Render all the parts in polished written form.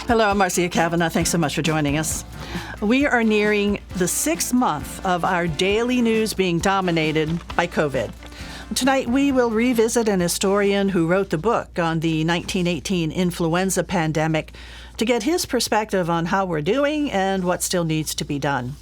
Hello, I'm Marcia Kavanaugh. Thanks so much for joining us. We are nearing the 6th month of our daily news being dominated by COVID. Tonight, we will revisit an historian who wrote the book on the 1918 influenza pandemic to get his perspective on how we're doing and what still needs to be done.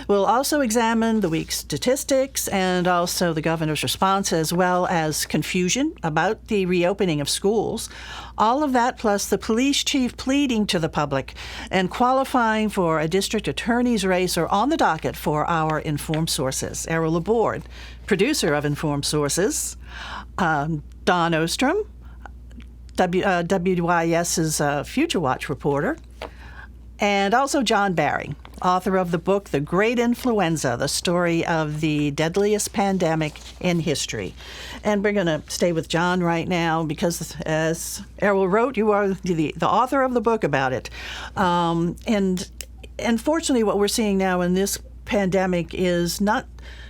We'll also examine the week's statistics and also the governor's response, as well as confusion about the reopening of schools. All of that plus the police chief pleading to the public and qualifying for a district attorney's race are on the docket for our Informed Sources. Errol, Laborde, producer of Informed Sources, Don Ostrom, WYES's Future Watch reporter, and also John Barry, author of the book, The Great Influenza, the story of the deadliest pandemic in history. And we're going to stay with John right now because, as Errol wrote, you are the author of the book about it. And unfortunately, what we're seeing now in this pandemic is not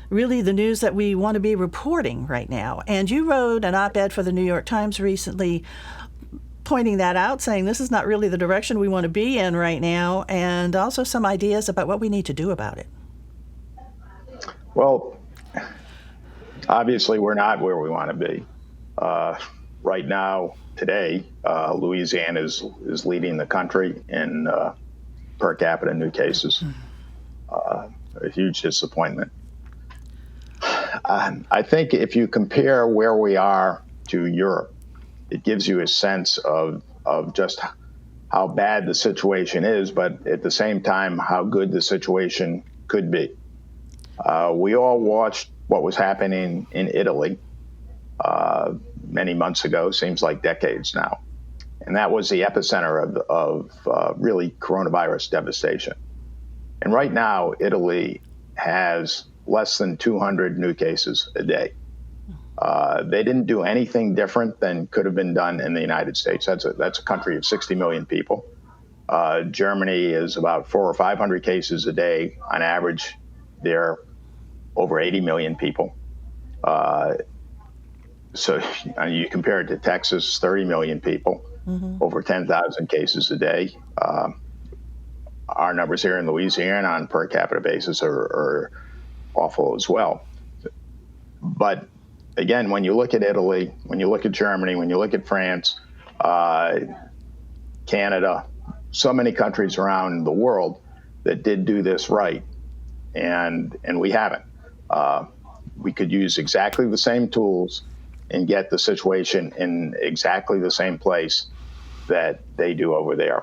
really the news that we want to be reporting right now. And you wrote an op-ed for the New York Times recently pointing that out, saying this is not really the direction we want to be in right now, and also some ideas about what we need to do about it. Well, obviously we're not where we want to be. Right now, today, Louisiana is leading the country in per capita new cases. A huge disappointment. I think if you compare where we are to Europe, it gives you a sense of just how bad the situation is, but at the same time, how good the situation could be. We all watched what was happening in Italy many months ago, seems like decades now. And that was the epicenter of really coronavirus devastation. And right now, Italy has less than 200 new cases a day. They didn't do anything different than could have been done in the United States. That's a country of 60 million people. Germany is about 400 or 500 cases a day. On average, they're over 80 million people. So you compare it to Texas, 30 million people, over 10,000 cases a day. Our numbers here in Louisiana on per capita basis are awful as well. But again, when you look at Italy, when you look at Germany, when you look at France, Canada, so many countries around the world that did do this right, and we haven't. We could use exactly the same tools and get the situation in exactly the same place that they do over there.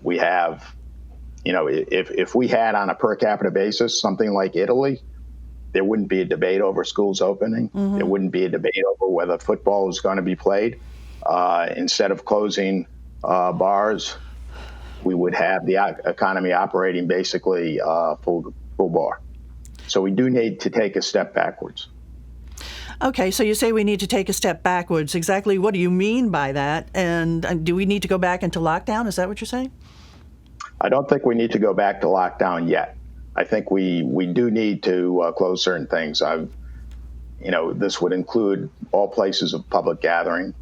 We have, if we had on a per capita basis something like Italy, there wouldn't be a debate over schools opening. There wouldn't be a debate over whether football is going to be played. Instead of closing bars, we would have the economy operating basically full bar. So we do need to take a step backwards. Okay, so you say we need to take a step backwards. Exactly what do you mean by that? And do we need to go back into lockdown? Is that what you're saying? I don't think we need to go back to lockdown yet. I think we do need to close certain things. This would include all places of public gathering.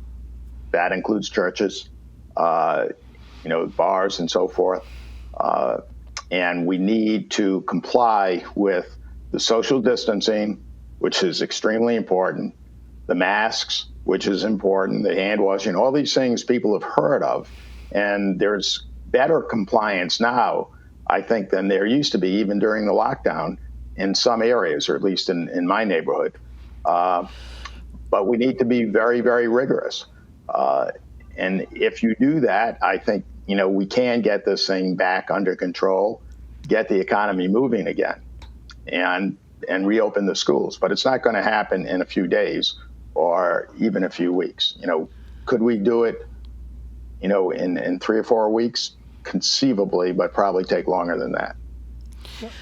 That includes churches, bars and so forth. And we need to comply with the social distancing, which is extremely important, the masks, which is important, the hand washing, all these things people have heard of. And there's better compliance now, I think, than there used to be even during the lockdown in some areas, or at least in my neighborhood. But we need to be very, very rigorous. And if you do that, I think, we can get this thing back under control, get the economy moving again, and reopen the schools. But it's not going to happen in a few days or even a few weeks. Could we do it, in 3 or 4 weeks? Conceivably, but probably take longer than that.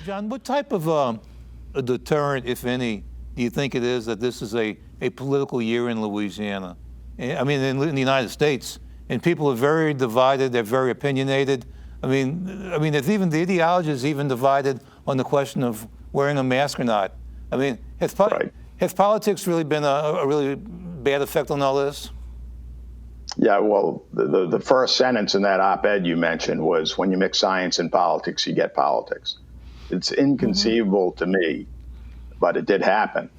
John, what type of a deterrent, if any, do you think it is that this is a political year in Louisiana? I mean, in the United States, and people are very divided, they're very opinionated. I mean, if even the ideology is even divided on the question of wearing a mask or not. I mean, has politics really been a really bad effect on all this? Yeah, well, the first sentence in that op-ed you mentioned was, when you mix science and politics, you get politics. It's inconceivable to me, but it did happen,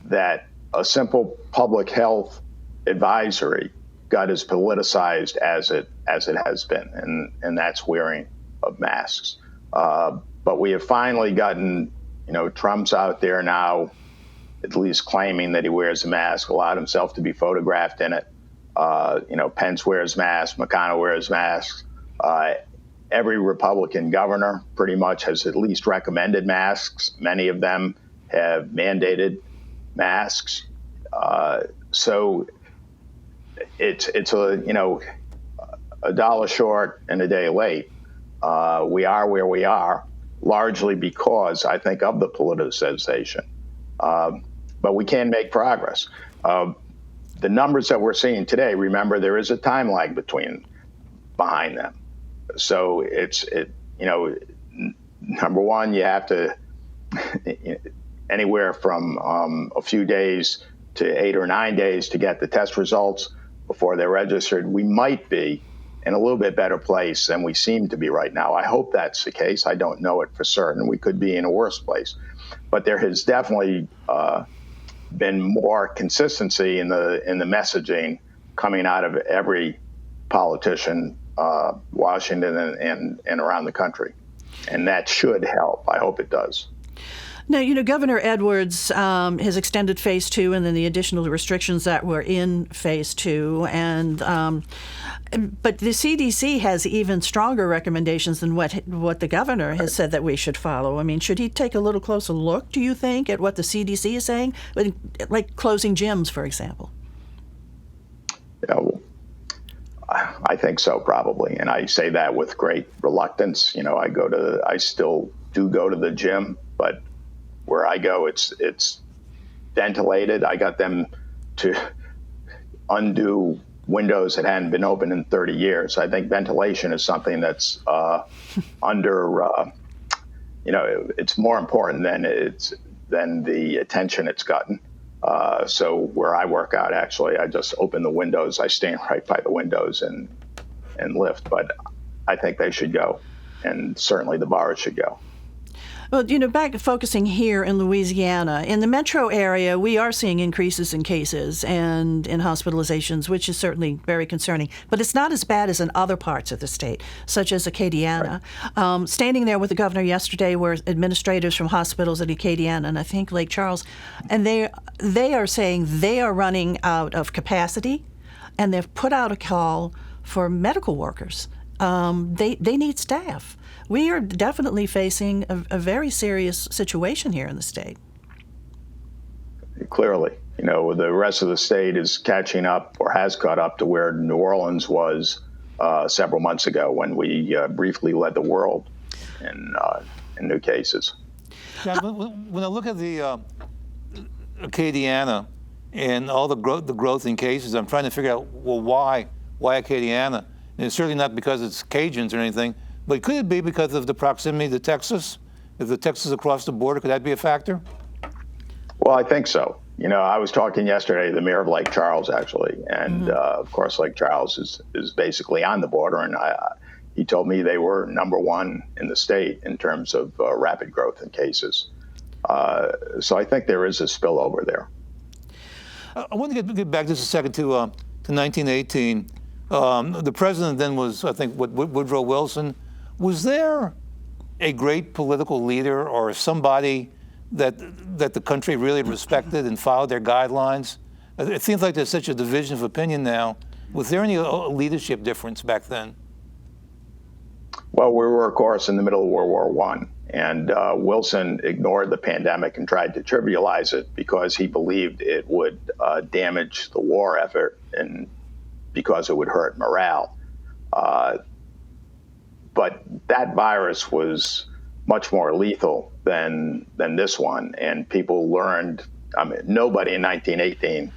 that a simple public health advisory got as politicized as it has been, and that's wearing of masks. But we have finally gotten, Trump's out there now, at least claiming that he wears a mask, allowed himself to be photographed in it. Pence wears masks, McConnell wears masks. Every Republican governor pretty much has at least recommended masks. Many of them have mandated masks. So it's a dollar short and a day late. We are where we are, largely because, I think, of the politicization. But we can make progress. The numbers that we're seeing today, remember, there is a time lag behind them. So number one, you have to anywhere from a few days to 8 or 9 days to get the test results before they're registered. We might be in a little bit better place than we seem to be right now. I hope that's the case. I don't know it for certain. We could be in a worse place. But there has definitely been more consistency in the messaging coming out of every politician, Washington and around the country. And that should help. I hope it does. Now, Governor Edwards has extended phase 2 and then the additional restrictions that were in phase 2. But the CDC has even stronger recommendations than what the governor has said that we should follow. I mean, should he take a little closer look, do you think, at what the CDC is saying? Like closing gyms, for example. I think so, probably. And I say that with great reluctance. I still do go to the gym, but where I go, it's ventilated. I got them to undo windows that hadn't been open in 30 years. I think ventilation is something that's it's more important than the attention it's gotten. So where I work out, actually, I just open the windows. I stand right by the windows and lift. But I think they should go, and certainly the bars should go. Well, back focusing here in Louisiana, in the metro area, we are seeing increases in cases and in hospitalizations, which is certainly very concerning. But it's not as bad as in other parts of the state, such as Acadiana. Right. Standing there with the governor yesterday were administrators from hospitals at Acadiana and I think Lake Charles, and they are saying they are running out of capacity, and they've put out a call for medical workers. They need staff. We are definitely facing a very serious situation here in the state. Clearly, the rest of the state is catching up or has caught up to where New Orleans was several months ago when we briefly led the world in new cases. Yeah, when I look at the Acadiana and all the growth in cases, I'm trying to figure out, well, why Acadiana? And it's certainly not because it's Cajuns or anything. But could it be because of the proximity to Texas? If the Texas across the border, could that be a factor? Well, I think so. I was talking yesterday to the mayor of Lake Charles, actually. And, of course, Lake Charles is basically on the border. And he told me they were number one in the state in terms of rapid growth in cases. So I think there is a spillover there. I want to get back just a second to 1918. The president then was, I think, Woodrow Wilson. Was there a great political leader or somebody that the country really respected and followed their guidelines? It seems like there's such a division of opinion now. Was there any leadership difference back then? Well, we were, of course, in the middle of World War I, and Wilson ignored the pandemic and tried to trivialize it because he believed it would damage the war effort and because it would hurt morale. But that virus was much more lethal than this one, and people learned. I mean, nobody in 1918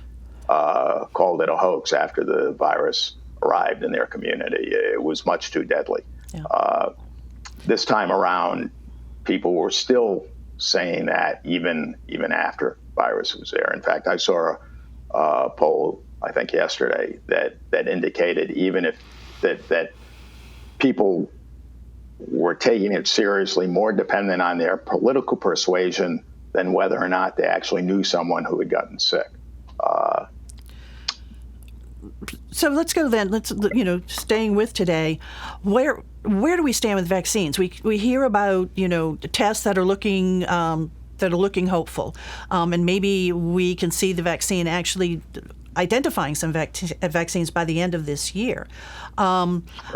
called it a hoax after the virus arrived in their community. It was much too deadly. Yeah. This time around, people were still saying that even after virus was there. In fact, I saw a poll I think yesterday, that indicated even if that people were taking it seriously, more dependent on their political persuasion than whether or not they actually knew someone who had gotten sick. So let's go then. Let's, staying with today, where do we stand with vaccines? We hear about tests that are looking hopeful, and maybe we can see the vaccine actually identifying some vaccines by the end of this year.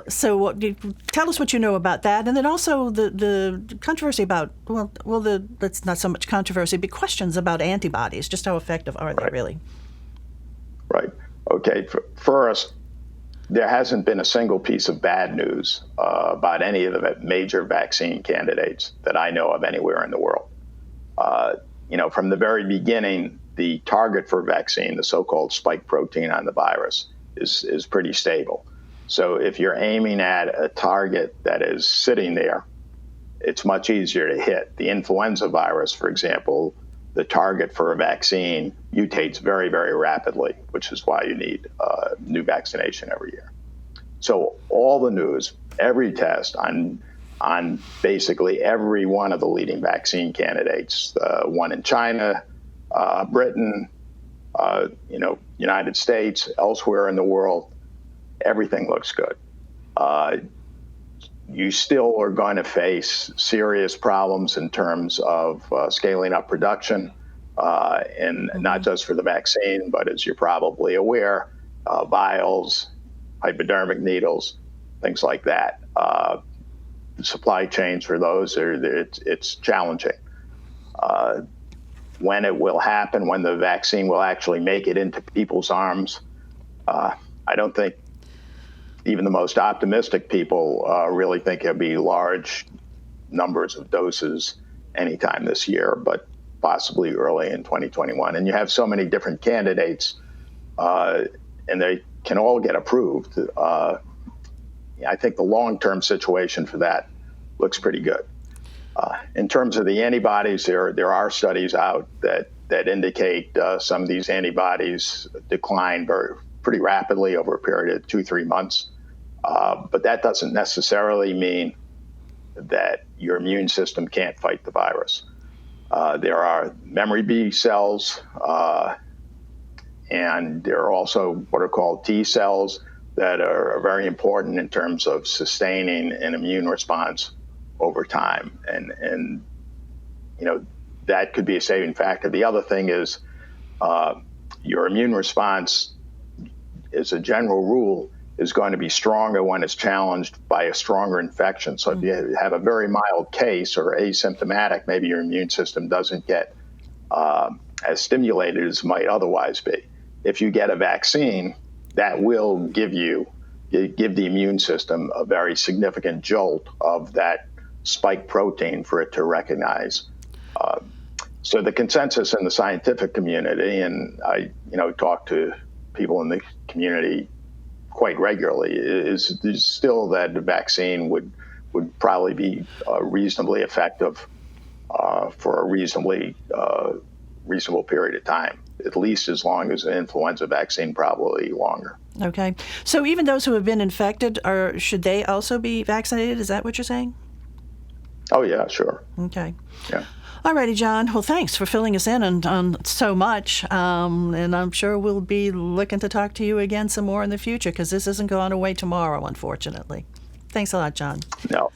So tell us what you know about that, and then also the controversy about that's not so much controversy, but questions about antibodies. Just how effective are they really? Right. Okay. First, there hasn't been a single piece of bad news about any of the major vaccine candidates that I know of anywhere in the world. From the very beginning, the target for vaccine, the so-called spike protein on the virus, is pretty stable. So if you're aiming at a target that is sitting there, it's much easier to hit. The influenza virus, for example, the target for a vaccine mutates very, very rapidly, which is why you need new vaccination every year. So all the news, every test on basically every one of the leading vaccine candidates, one in China, Britain, United States, elsewhere in the world, everything looks good. You still are going to face serious problems in terms of scaling up production, and not just for the vaccine, but as you're probably aware, vials, hypodermic needles, things like that. The supply chains for those, it's challenging. When it will happen, when the vaccine will actually make it into people's arms, I don't think even the most optimistic people really think it'll be large numbers of doses anytime this year, but possibly early in 2021. And you have so many different candidates, and they can all get approved. I think the long-term situation for that looks pretty good. In terms of the antibodies, there are studies out that indicate some of these antibodies decline pretty rapidly over a period of 2-3 months. But that doesn't necessarily mean that your immune system can't fight the virus. There are memory B cells, and there are also what are called T cells that are very important in terms of sustaining an immune response over time. And that could be a saving factor. The other thing is your immune response, as a general rule, is going to be stronger when it's challenged by a stronger infection. So if you have a very mild case or asymptomatic, maybe your immune system doesn't get as stimulated as might otherwise be. If you get a vaccine, that will give the immune system a very significant jolt of that spike protein for it to recognize. So the consensus in the scientific community, and I talk to people in the community quite regularly, is still that the vaccine would probably be reasonably effective for a reasonable period of time, at least as long as an influenza vaccine, probably longer. Okay. So even those who have been infected, should they also be vaccinated? Is that what you're saying? Oh, yeah, sure. Okay. Yeah. All righty, John. Well, thanks for filling us in on so much. And I'm sure we'll be looking to talk to you again some more in the future, because this isn't going away tomorrow, unfortunately. Thanks a lot, John. No.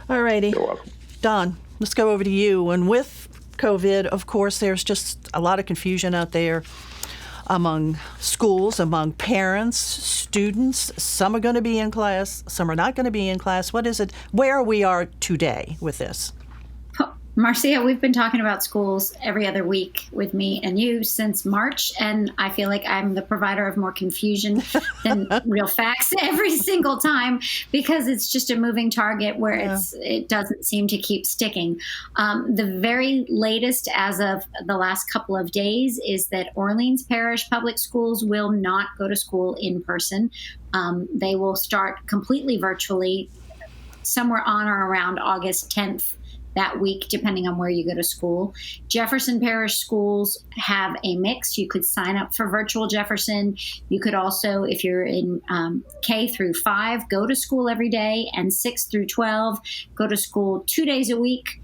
All righty. You're welcome. Don, let's go over to you. And with COVID, of course, there's just a lot of confusion out there among schools, among parents, students. Some are going to be in class, some are not going to be in class. What is it? Where we are today with this? Marcia, we've been talking about schools every other week with me and you since March, and I feel like I'm the provider of more confusion than real facts every single time, because it's just a moving target where it doesn't seem to keep sticking. The very latest as of the last couple of days is that Orleans Parish Public Schools will not go to school in person. They will start completely virtually somewhere on or around August 10th. that week, depending on where you go to school. Jefferson Parish schools have a mix. You could sign up for virtual Jefferson. You could also, if you're in K through 5, go to school every day, and 6 through 12, go to school 2 days a week,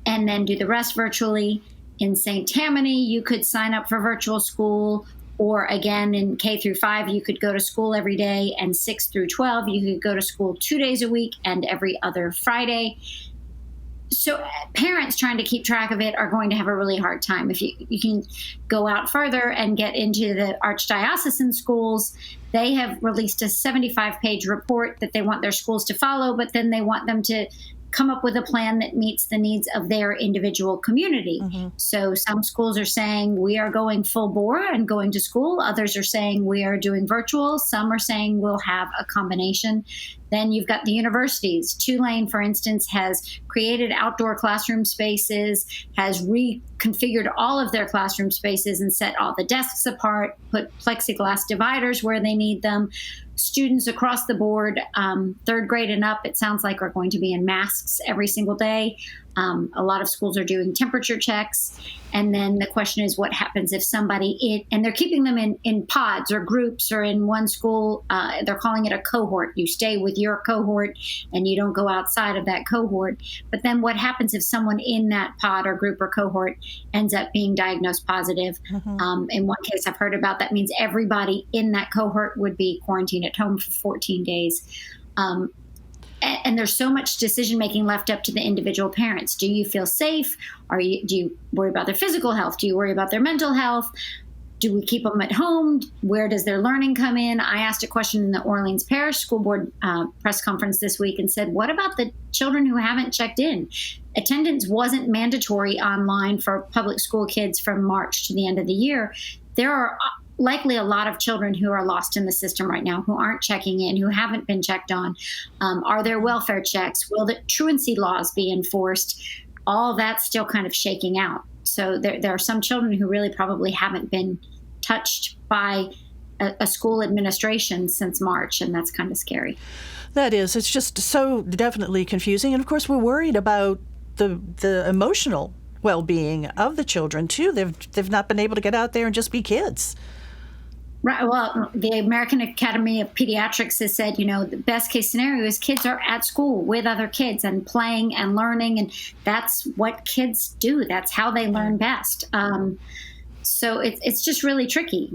and then do the rest virtually. In St. Tammany, you could sign up for virtual school, or again, in K through 5, you could go to school every day, and 6 through 12, you could go to school 2 days a week and every other Friday. So parents trying to keep track of it are going to have a really hard time. If you can go out further and get into the archdiocesan schools, they have released a 75-page report that they want their schools to follow, but then they want them to come up with a plan that meets the needs of their individual community. Mm-hmm. So some schools are saying we are going full bore and going to school. Others are saying we are doing virtual. Some are saying we'll have a combination. Then you've got the universities. Tulane, for instance, has created outdoor classroom spaces, has reconfigured all of their classroom spaces and set all the desks apart, put plexiglass dividers where they need them. Students across the board, 3rd grade and up, it sounds like, are going to be in masks every single day. A lot of schools are doing temperature checks. And then the question is, what happens if somebody, and they're keeping them in pods or groups, or in one school, they're calling it a cohort. You stay with your cohort and you don't go outside of that cohort. But then what happens if someone in that pod or group or cohort ends up being diagnosed positive? Mm-hmm. In one case I've heard about, that means everybody in that cohort would be quarantined at home for 14 days. And there's so much decision-making left up to the individual parents. Do you feel safe? Do you worry about their physical health? Do you worry about their mental health? Do we keep them at home? Where does their learning come in? I asked a question in the Orleans Parish School Board press conference this week and said, what about the children who haven't checked in? Attendance wasn't mandatory online for public school kids from March to the end of the year. There are likely a lot of children who are lost in the system right now, who aren't checking in, who haven't been checked on. Are there welfare checks? Will the truancy laws be enforced? All that's still kind of shaking out. So there are some children who really probably haven't been touched by a school administration since March, and that's kind of scary. That is. It's just so definitely confusing. And of course, we're worried about the emotional well-being of the children too. They've not been able to get out there and just be kids. Right. Well, the American Academy of Pediatrics has said, the best case scenario is kids are at school with other kids and playing and learning. And that's what kids do. That's how they learn best. So it's just really tricky.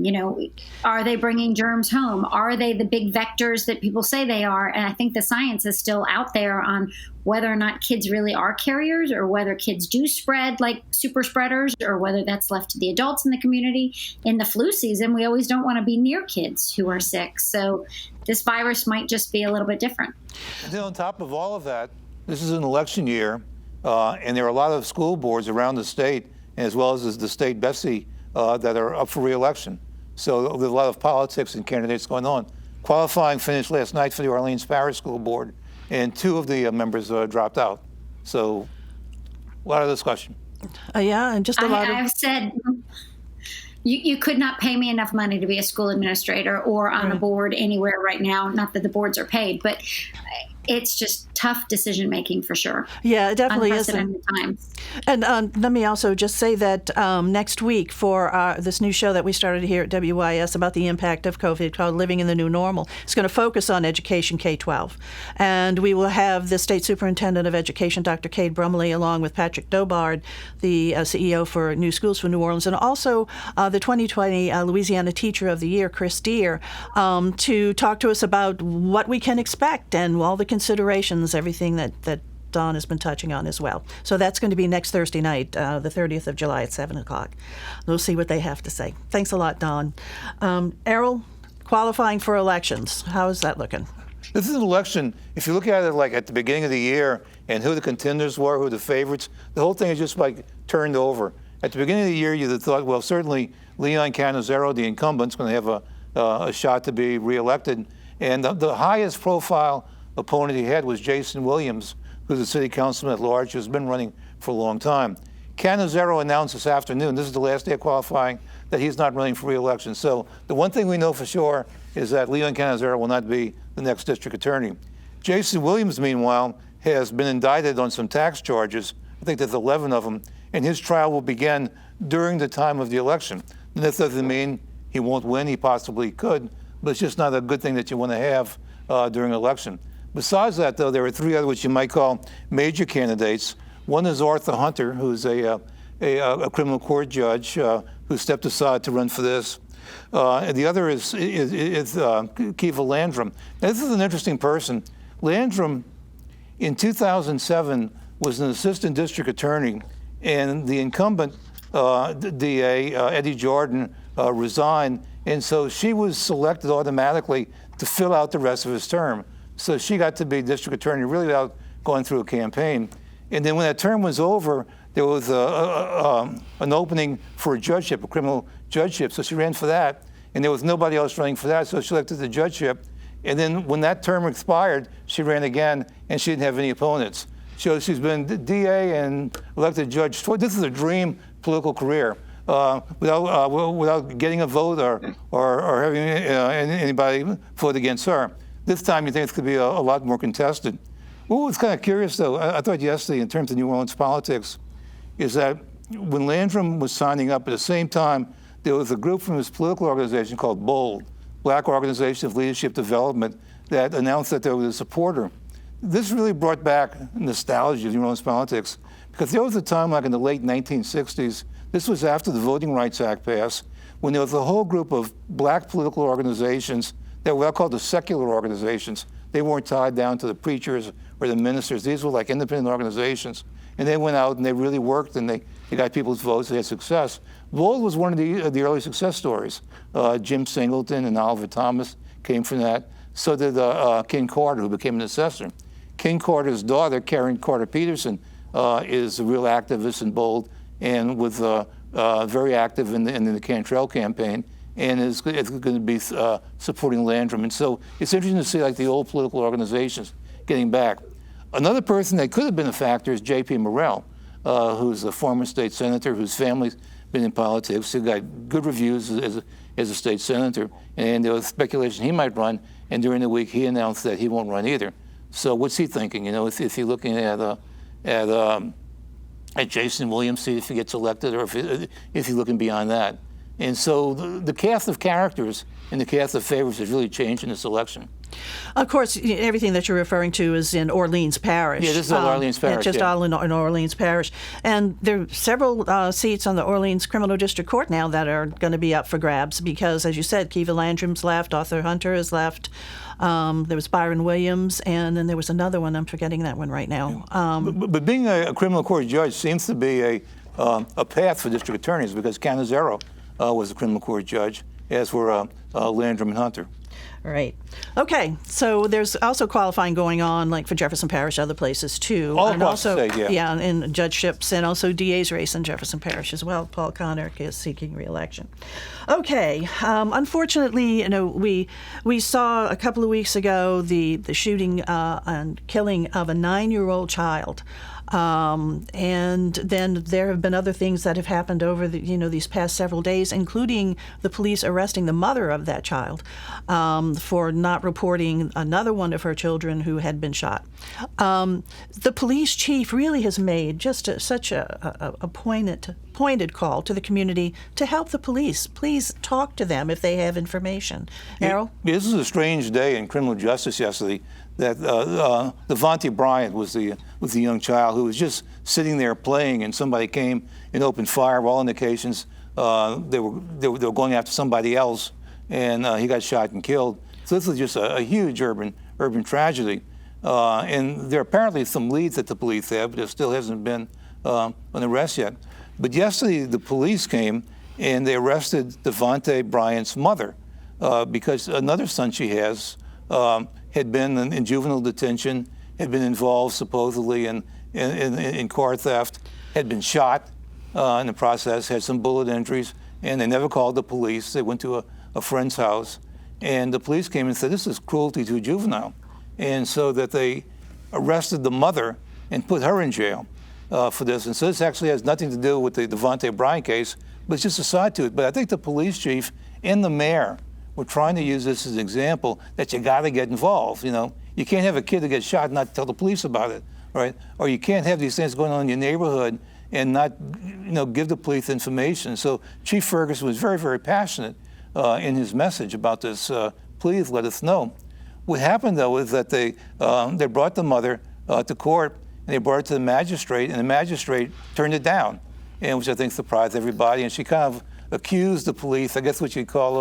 Are they bringing germs home? Are they the big vectors that people say they are? And I think the science is still out there on whether or not kids really are carriers, or whether kids do spread like super spreaders, or whether that's left to the adults in the community. In the flu season, we always don't want to be near kids who are sick. So this virus might just be a little bit different. And then on top of all of that, this is an election year, and there are a lot of school boards around the state, as well as the state Bessie, that are up for re-election. So there's a lot of politics and candidates going on. Qualifying finished last night for the Orleans Parish School Board, and 2 of the members dropped out. So a lot of discussion. Yeah, and just a lot of... I've said you could not pay me enough money to be a school administrator or on a board anywhere right now. Not that the boards are paid, but it's just tough decision making for sure. Yeah, it definitely is. Unprecedented times. And let me also just say that next week for this new show that we started here at WYES about the impact of COVID called Living in the New Normal, it's going to focus on education K-12. And we will have the State Superintendent of Education, Dr. Cade Brumley, along with Patrick Dobard, the CEO for New Schools for New Orleans, and also the 2020 Louisiana Teacher of the Year, Chris Deere, to talk to us about what we can expect and all the considerations, everything that Dawn has been touching on as well. So that's going to be next Thursday night, the 30th of July at 7 o'clock. We'll see what they have to say. Thanks a lot, Dawn. Errol, qualifying for elections, how is that looking? This is an election, if you look at it like at the beginning of the year and who the contenders were, who the favorites, the whole thing is just like turned over. At the beginning of the year, you'd have thought, well, certainly Leon Cannizzaro, the incumbent, is going to have a shot to be reelected. And the highest profile opponent he had was Jason Williams, who's a city councilman at large, who's been running for a long time. Cannizzaro announced this afternoon, this is the last day of qualifying, that he's not running for re-election. So the one thing we know for sure is that Leon Cannizzaro will not be the next district attorney. Jason Williams, meanwhile, has been indicted on some tax charges I think there's 11 of them, and his trial will begin during the time of the election. And this doesn't mean he won't win. He possibly could, but it's just not a good thing that you want to have during an election. Besides that, though, there are 3 other what you might call major candidates. One is Arthur Hunter, who's a criminal court judge who stepped aside to run for this. And the other is Kiva Landrum. Now, this is an interesting person. Landrum, in 2007, was an assistant district attorney, and the incumbent DA, Eddie Jordan, resigned, and so she was selected automatically to fill out the rest of his term. So she got to be district attorney really without going through a campaign. And then when that term was over, there was an opening for a judgeship, a criminal judgeship. So she ran for that, and there was nobody else running for that, so she elected the judgeship. And then when that term expired, she ran again, and she didn't have any opponents. So she's been DA and elected judge. This is a dream political career without getting a vote or having anybody vote against her. This time you think it's going to be a lot more contested. What was kind of curious, though, I thought yesterday in terms of New Orleans politics, is that when Landrum was signing up, at the same time, there was a group from his political organization called BOLD, Black Organization of Leadership Development, that announced that there was a supporter. This really brought back nostalgia of New Orleans politics, because there was a time, like in the late 1960s, this was after the Voting Rights Act passed, when there was a whole group of black political organizations that were called the secular organizations. They weren't tied down to the preachers or the ministers. These were like independent organizations. And they went out and they really worked, and they got people's votes, they had success. BOLD was one of the early success stories. Jim Singleton and Oliver Thomas came from that. So did King Carter, who became an assessor. King Carter's daughter, Karen Carter Peterson, is a real activist in BOLD and was very active in the Cantrell campaign, and is going to be supporting Landrum. And so it's interesting to see like the old political organizations getting back. Another person that could have been a factor is J.P. Morrell, who's a former state senator whose family's been in politics. He got good reviews as a state senator, and there was speculation he might run, and during the week he announced that he won't run either. So what's he thinking? You know, if he's looking at Jason Williams, see if he gets elected, or if he's looking beyond that. And so the cast of characters and the cast of favorites has really changed in this election. Of course, everything that you're referring to is in Orleans Parish. Yeah, this is all Orleans Parish. Just all in Orleans Parish. And there are several seats on the Orleans Criminal District Court now that are going to be up for grabs because, as you said, Kiva Landrum's left, Arthur Hunter has left. There was Byron Williams, and then there was another one. I'm forgetting that one right now. But being a criminal court judge seems to be a path for district attorneys, because Canizero was a criminal court judge, as were Landrum and Hunter. Right. Okay. So there's also qualifying going on, like for Jefferson Parish, other places too, All and across also the state, yeah. in judgeships, and also DA's race in Jefferson Parish as well. Paul Connick is seeking re-election. Okay. Unfortunately, you know, we saw a couple of weeks ago the shooting and killing of a 9-year-old child. And then there have been other things that have happened over these past several days, including the police arresting the mother of that child for not reporting another one of her children who had been shot. The police chief really has made just such a pointed call to the community to help the police. Please talk to them if they have information. Errol? This is a strange day in criminal justice yesterday. That Devontae Bryant was the young child who was just sitting there playing, and somebody came and opened fire. All indications they were going after somebody else, and he got shot and killed. So this is just a huge urban tragedy. And there are apparently some leads that the police have, but there still hasn't been an arrest yet. But yesterday the police came and they arrested Devontae Bryant's mother because another son she has had been in juvenile detention, had been involved supposedly in car theft, had been shot in the process, had some bullet injuries, and they never called the police. They went to a friend's house, and the police came and said, this is cruelty to a juvenile. And so that they arrested the mother and put her in jail for this. And so this actually has nothing to do with the Devontae Bryant case, but it's just a side to it. But I think the police chief and the mayor we're trying to use this as an example that you got to get involved. You know, you can't have a kid that gets shot and not tell the police about it. right? Or you can't have these things going on in your neighborhood and not, give the police information. So Chief Ferguson was very, very passionate in his message about this. Please let us know. What happened, though, is that they brought the mother to court, and they brought it to the magistrate, and the magistrate turned it down, and which I think surprised everybody. And she kind of accused the police, I guess what you'd call,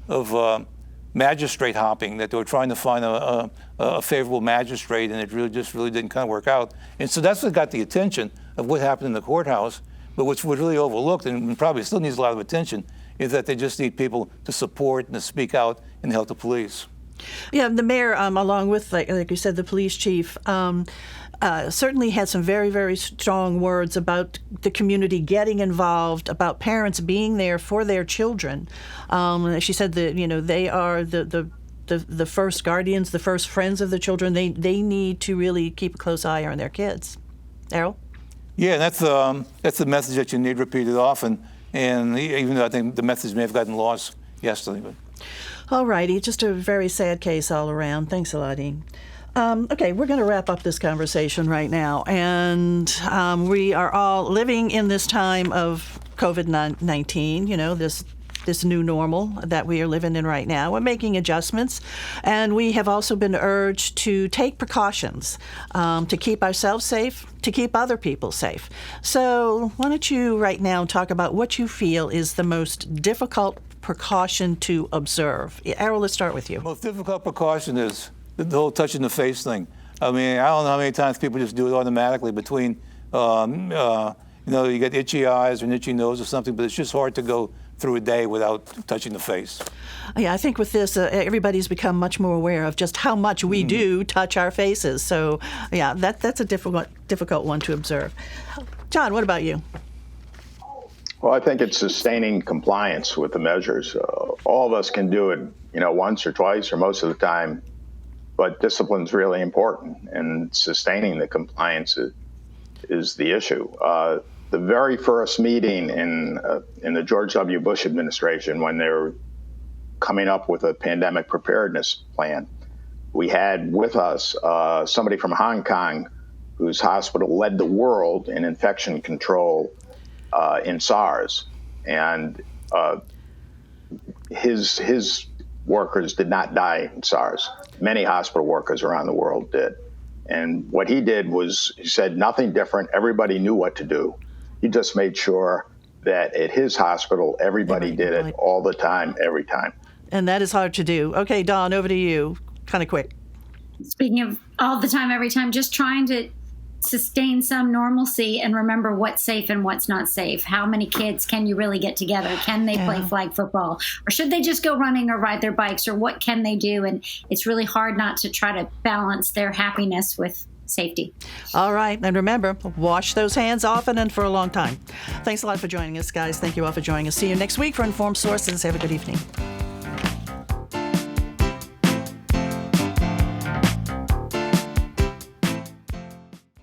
of magistrate hopping, that they were trying to find a favorable magistrate, and it really didn't kind of work out. And so that's what got the attention of what happened in the courthouse. But what's really overlooked, and probably still needs a lot of attention, is that they just need people to support and to speak out and help the police. Yeah, the mayor, along with, like you said, the police chief, certainly had some very, very strong words about the community getting involved, about parents being there for their children. She said that, they are the first guardians, the first friends of the children. They need to really keep a close eye on their kids. Errol? Yeah, that's the message that you need repeated often. And even though I think the message may have gotten lost yesterday. But. All righty, just a very sad case all around. Thanks a lot, Ian. Okay, we're going to wrap up this conversation right now. And we are all living in this time of COVID-19, this new normal that we are living in right now. We're making adjustments, and we have also been urged to take precautions to keep ourselves safe, to keep other people safe. So why don't you right now talk about what you feel is the most difficult precaution to observe? Errol, let's start with you. The most difficult precaution is the whole touching the face thing. I mean, I don't know how many times people just do it automatically between, you get itchy eyes or an itchy nose or something, but it's just hard to go through a day without touching the face. Yeah, I think with this, everybody's become much more aware of just how much we do touch our faces. So, yeah, that's a difficult one to observe. John, what about you? Well, I think it's sustaining compliance with the measures. All of us can do it, once or twice or most of the time, but discipline's really important, and sustaining the compliance is the issue. The very first meeting in the George W. Bush administration, when they were coming up with a pandemic preparedness plan, we had with us somebody from Hong Kong whose hospital led the world in infection control in SARS, and his workers did not die in SARS. Many hospital workers around the world did. And what he did was, he said nothing different. Everybody knew what to do. He just made sure that at his hospital, everybody did it all the time, every time. And that is hard to do. Okay, Dawn, over to you, kind of quick. Speaking of all the time, every time, just trying to sustain some normalcy and remember what's safe and what's not safe. How many kids can you really get together? Can they play flag football? Or should they just go running or ride their bikes? Or what can they do? And it's really hard not to try to balance their happiness with safety. All right. And remember, wash those hands often and for a long time. Thanks a lot for joining us, guys. Thank you all for joining us. See you next week for Informed Sources. Have a good evening.